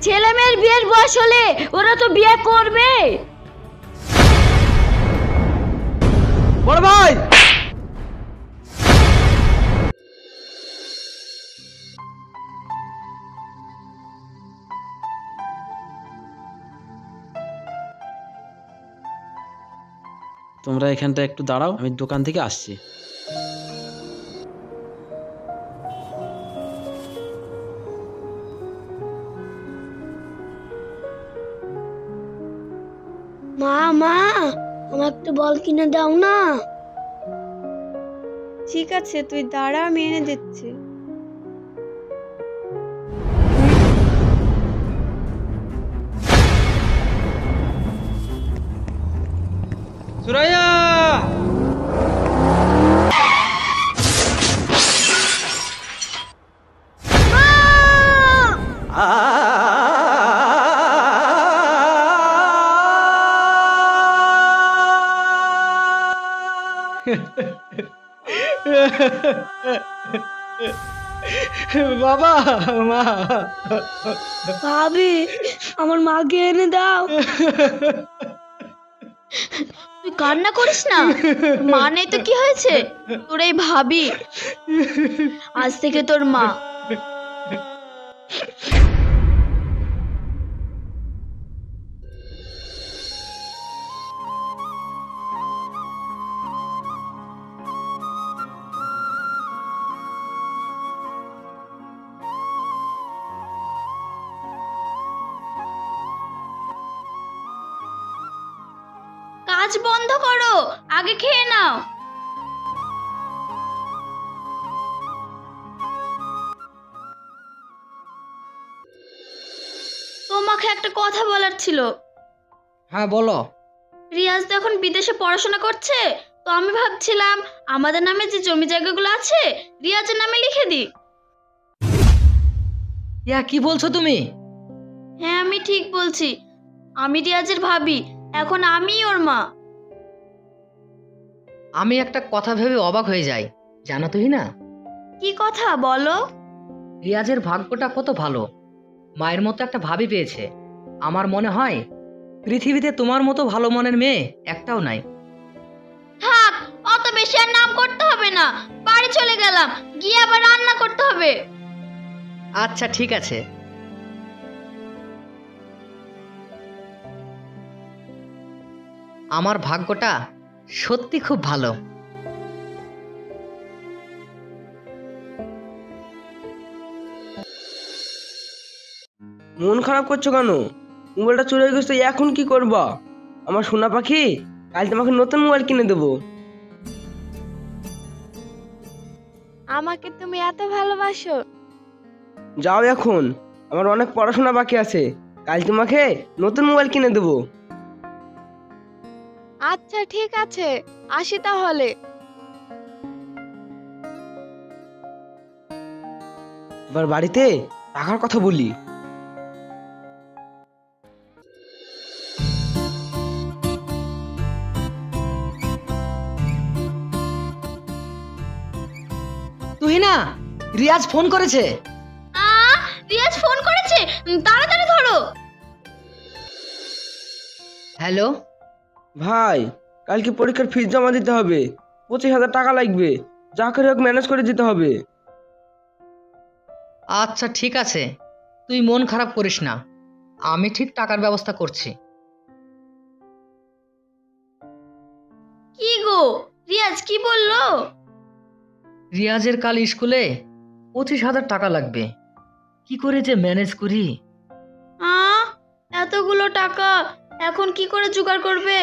ছেলে মেয়ের বিয়ের বয়স হলে ওরা তো বিয়ে করবে। বড় ভাই, তোমরা এখানটা একটু দাঁড়াও, আমি দোকান থেকে আসছি। মা মা, আমার একটু বল কিনে দাও না। ঠিক আছে, তুই দাঁড়া, আমি এনে দিচ্ছি। সুরাইয়া, বাবা, মা, ভাবি, আমার মাকে এনে দাও। তুই কান্না করিস না, মানে তো কি হয়েছে? তোর এই ভাবি আজ থেকে তোর মা। কাজ বন্ধ করো, আগে খেয়ে নাও। তোমাকে একটা কথা বলার ছিল। হ্যাঁ বলো। রিয়াজ তো এখন বিদেশে পড়াশোনা করছে, তো আমি ভাবছিলাম আমাদের নামে যে জমি জায়গাগুলো আছে রিয়াজের নামে লিখে দিই। ইয়া, কি বলছো তুমি? হ্যাঁ, আমি ঠিক বলছি। আমি রিয়াজের ভাবি, এখন আমিই ওর মা। আমি একটা কথা ভেবে অবাক হয়ে যাই, জানো তুই না? কি কথা বলো? রিয়াজের ভাগ্যটা কত ভালো, মায়ের মতো একটা ভাবি পেয়েছে। আমার মনে হয় পৃথিবীতে তোমার মতো ভালো মনের মেয়ে একটাও নাই। থাক, অত বেশি আর নাম করতে হবে না। বাড়ি চলে গেলাম, গিয়ে আবার রান্না করতে হবে। আচ্ছা ঠিক আছে। আমার ভাগ্যটা সত্যি খুব ভালো। মন খারাপ করছো কেন? মোবাইলটা চলে গেছে, এখন কি করবা? আমার সোনা পাখি, কাল তোমাকে নতুন মোবাইল কিনে দেবো। আমাকে তুমি এত ভালোবাসো? যাও এখন, আমার অনেক পড়াশোনা বাকি আছে। কাল তোমাকে নতুন মোবাইল কিনে দেবো। আচ্ছা ঠিক আছে, আসি তাহলে। এবার বাড়িতে টাকার কথা বলি। তুই না, রিয়াজ ফোন করেছে। রিয়াজ ফোন করেছে, তাড়াতাড়ি ধরো। হ্যালো ভাই, কালকে পরীক্ষার ফিস জমা দিতে হবে, 25,000 টাকা লাগবে। যা করে হোক ম্যানেজ করে দিতে হবে। আচ্ছা ঠিক আছে, তুই মন খারাপ করিস না, আমি ঠিক টাকার ব্যবস্থা করছি। কি গো, রিয়াজ কি বললো? রিয়াজের কাল স্কুলে 25,000 টাকা লাগবে, কি করে যে ম্যানেজ করি। এতগুলো টাকা এখন কি করে জোগাড় করবে?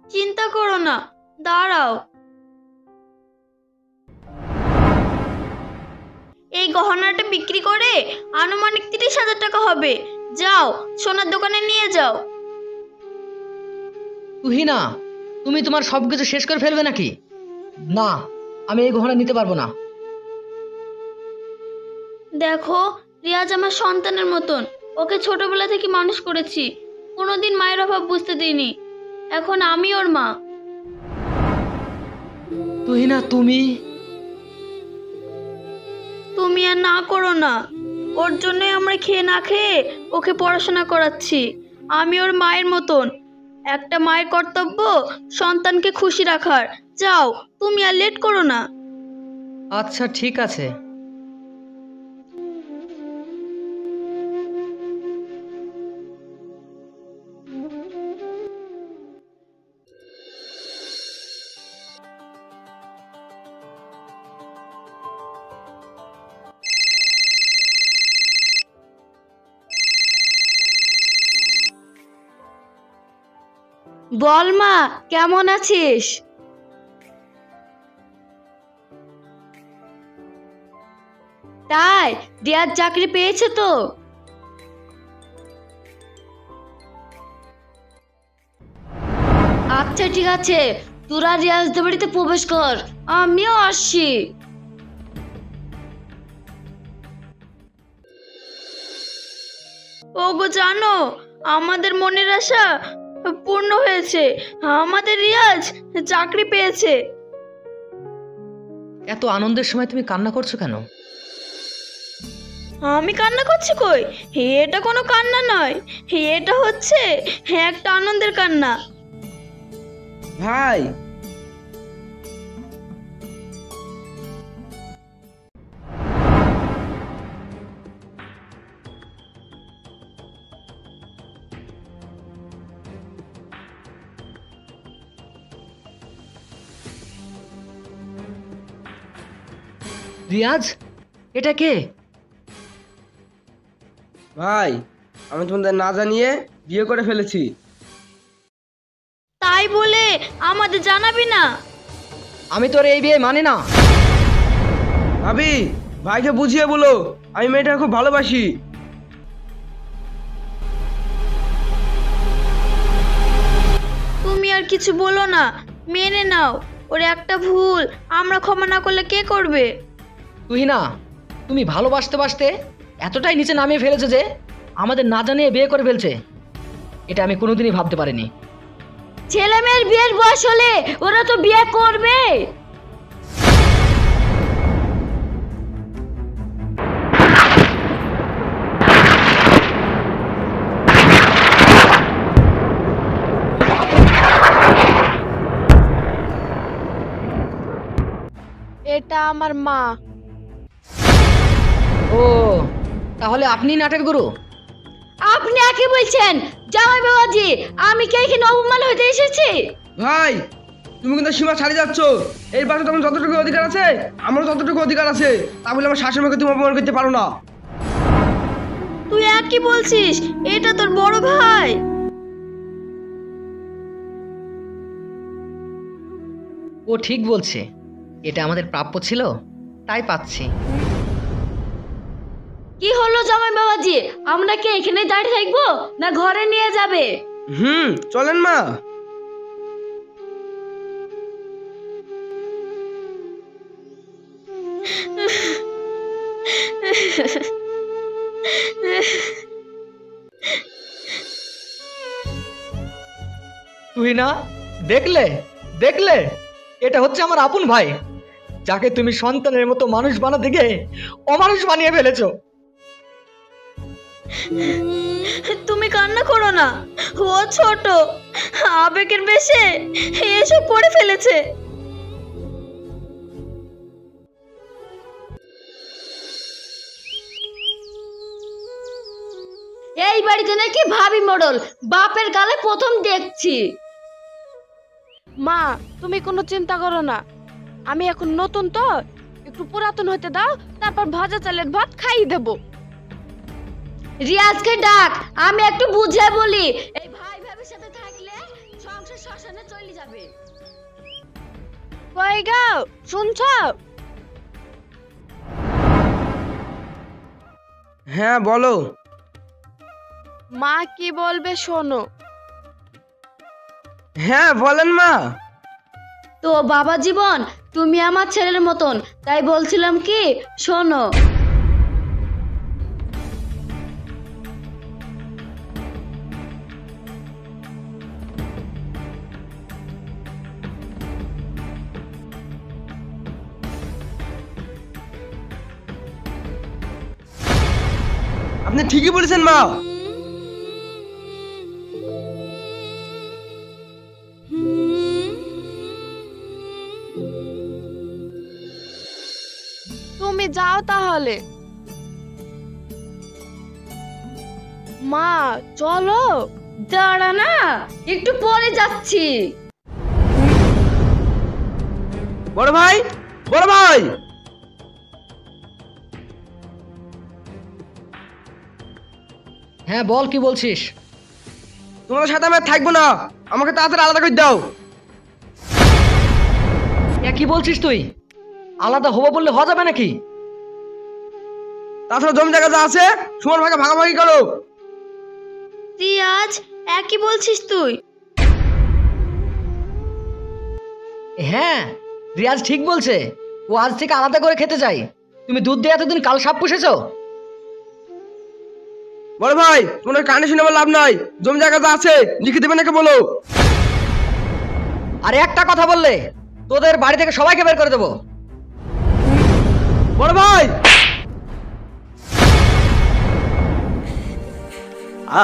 চিন্তা করো না, দাঁড়াও। এই গহনাটা বিক্রি করে আনুমানিক 30,000 টাকা হবে। যাও, সোনার দোকানে নিয়ে যাও। তুহিনা, তুমি তোমার সবকিছু শেষ করে ফেলবে নাকি? না, আমি এই গহনা নিতে পারবো না। দেখো, রিয়াজ আমার সন্তানের মতন, ওকে ছোটবেলা থেকে মানুষ করেছি, কোনোদিন মায়ের অভাব বুঝতে দিইনি। এখন আমি ওর মা। তুহিনা, তুমি তুমি তুমি আর না করো না। ওর জন্যই আমরা খেয়ে না খেয়ে ওকে পড়াশোনা করাচ্ছি। আমি ওর মায়ের মতন। একটা মায়ের কর্তব্য সন্তানকে খুশি রাখার। যাও, তুমি আর লেট করো না। আচ্ছা ঠিক আছে। বল মা, কেমন আছিস? তাই রিয়াজ চাকরি পেয়েছে তো? আচ্ছা ঠিক আছে, তোরা রিয়াজদের বাড়িতে প্রবেশ কর, আমিও আসছি। ওগো জানো, আমাদের মনের আশা পূর্ণ হয়েছে। আমাদের রিয়াজ চাকরি পেয়েছে। এত আনন্দের সময় তুমি কান্না করছো কেন? আমি কান্না করছি কই? এটা কোনো কান্না নয়, এটা হচ্ছে একটা আনন্দের কান্না। ভাই, রিয়াজ, এটা কে? ভাই, আমি তোমাদের না জানিয়ে বিয়ে করে ফেলেছি। তাই বলে আমাদের জানাবি না? আমি তোর এই বিয়ে মানে না। ভাবি, ভাইকে বুঝিয়ে বলো আমি মেয়েটা খুব ভালোবাসি। তুমি আর কিছু বলো না, মেনে নাও। ওর একটা ভুল আমরা ক্ষমা না করলে কে করবে? তুই না, তুমি ভালোবাসতে বাসতে এতটাই নিচে নামিয়ে ফেলেছে যে আমাদের না জানিয়ে বিয়ে করে ফেলছে। এটা আমি কোনোদিনই ভাবতে পারিনি। ছেলে মেয়ের বিয়ের বয়স হলে ওরা তো বিয়ে করবে। এটা আমার মা। ও, তাহলে আপনি নাটের গুরু? আপনি একে বলছেন জামাই বাবাজি, আমি কি এখানে অপমান হতে এসেছি? ভাই, তুমি কিন্তু সীমা ছাড়িয়ে যাচ্ছ। এই বাসায় তোমার যতটুকু অধিকার আছে আমারও ততটুকু অধিকার আছে। তা বলে আমার শাশুড়ি মাকে তুমি অপমান করতে পারো না। তুই একই বলছিস? এটা তোর বড় ভাই। ও ঠিক বলছে, এটা আমাদের প্রাপ্য ছিল, তাই পাচ্ছি। কি হলো জামাই বাবাজি, আমরা কি এখানে দাঁড়িয়ে থাকবো না ঘরে নিয়ে যাবে? চলেন মা। তুই না, দেখলে দেখলে, এটা হচ্ছে আমার আপন ভাই, যাকে তুমি সন্তানের মতো মানুষ বানাতে গিয়ে অমানুষ বানিয়ে ফেলেছো। তুমি কান্না করো না, ও ছোট, আবেগের বেশে এসব করে ফেলেছে। এই বাড়িতে নাকি ভাবি মডেল, বাপের গালে প্রথম দেখছি। মা, তুমি কোনো চিন্তা করো না। আমি এখন নতুন তো, একটু পুরাতন হতে দাও, তারপর ভাজা চালের ভাত খাইয়ে দেব। রিয়াজকে ডাক, আমি একটু বুঝে বলি। এই ভাই ভাবির সাথে থাকলে সংসার শ্মশানে চলে যাবে। কই গো, শুনছো? হ্যাঁ বলো। মা কি বলবে শোনো। হ্যাঁ বলেন মা। তো বাবা জীবন, তুমি আমার ছেলের মতন, তাই বলছিলাম কি শোনো। আপনি ঠিকই বলেছেন মা। তুমি যাও তাহলে। মা চলো। দাঁড়া না, একটু পরে যাচ্ছি। বড় ভাই, বড় ভাই, হ্যাঁ বল, কি বলছিস? তোমাদের সাথে আমি আর থাকবো না, আমাকে তাড়াতাড়ি আলাদা করে দাও। কি বলছিস তুই? আলাদা হবো বললে হওয়া যাবে নাকি? তাছাড়া জমি জায়গা যা আছে সমান ভাগে ভাগাভাগি করো। রিয়াজ, একই বলছিস তুই? হ্যাঁ, রিয়াজ ঠিক বলছে। ও আজ থেকে আলাদা করে খেতে চাই। তুমি দুধ দিয়ে এতদিন কাল সাপ পুষেছো? বড় ভাই, তোমার কানে শুনে আমার লাভ নাই। জমি জায়গা যা আছে লিখে দেবে নাকি বলো। আর একটা কথা বললে তোদের বাড়ি থেকে সবাইকে বের করে দেবো। বড় ভাই, আ